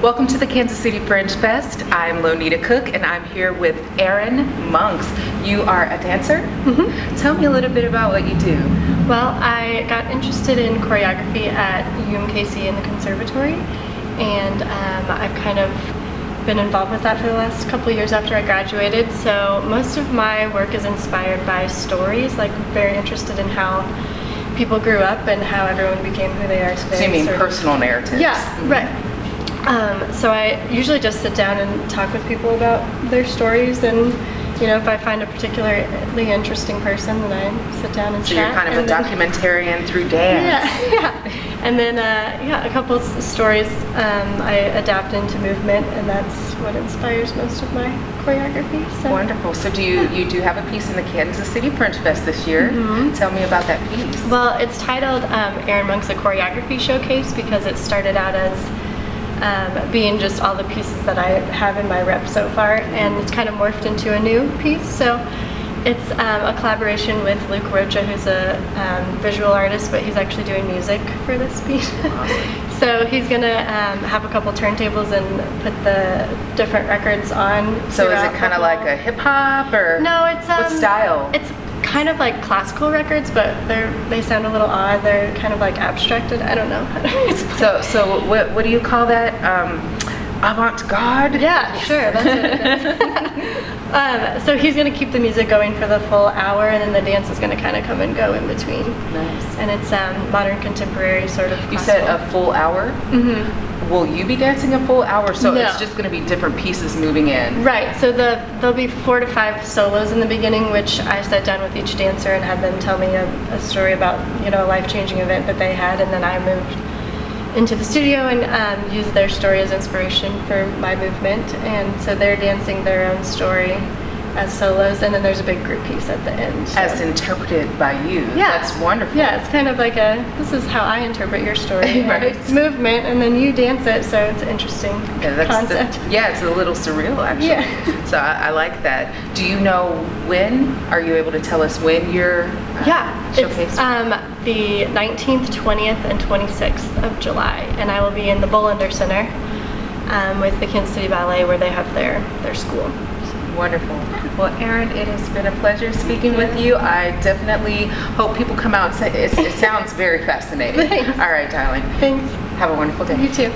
Welcome to the Kansas City Fringe Fest. I'm Lonita Cook and I'm here with Erin Muenks. You are a dancer? Mm-hmm. Tell me a little bit about what you do. Well, I got interested in choreography at UMKC in the conservatory, and I've kind of been involved with that for the last couple of years after I graduated. So most of my work is inspired by stories, like very interested in how people grew up and how everyone became who they are today. So you mean personal narratives? Yeah, right. So I usually just sit down and talk with people about their stories, and if I find a particularly interesting person, then I sit down and chat. So you're kind of a documentarian through dance. Yeah. And then a couple of stories I adapt into movement, and that's what inspires most of my choreography. So. Wonderful. So you do have a piece in the Kansas City Fringe Fest this year. Mm-hmm. Tell me about that piece. Well, it's titled Erin Muenks, a choreography showcase, because it started out as being just all the pieces that I have in my rep so far, and it's kind of morphed into a new piece. So it's a collaboration with Luke Rocha, who's a visual artist, but he's actually doing music for this piece. Awesome. So he's gonna have a couple turntables and put the different records on. So is it kind of like a hip hop, or no? It's what style? It's kind of like classical records, but they sound a little odd. They're kind of like abstracted. I don't know how to explain. So what do you call that? Avant-garde? Yeah, sure, that's what it is. So he's going to keep the music going for the full hour, and then the dance is going to kind of come and go in between. Nice. And it's modern contemporary sort of classical. You said a full hour? Mm-hmm. Will you be dancing a full hour? So No. It's just going to be different pieces moving in? Right, so there'll be 4 to 5 solos in the beginning, which I sat down with each dancer and had them tell me a story about a life-changing event that they had, and then I moved into the studio and used their story as inspiration for my movement, and so they're dancing their own story as solos, and then there's a big group piece at the end. So. As interpreted by you. Yeah. That's wonderful. Yeah, it's kind of like this is how I interpret your story. Right. It's movement, and then you dance it, so it's an interesting concept. It's a little surreal, actually. Yeah. So I like that. Do you know when? Are you able to tell us when you're showcasing? It's the 19th, 20th, and 26th of July, and I will be in the Bullender Center with the Kansas City Ballet, where they have their school. Wonderful. Well, Erin, it has been a pleasure speaking with you. I definitely hope people come out and say it sounds very fascinating. Thanks. All right, darling. Thanks. Have a wonderful day. You too.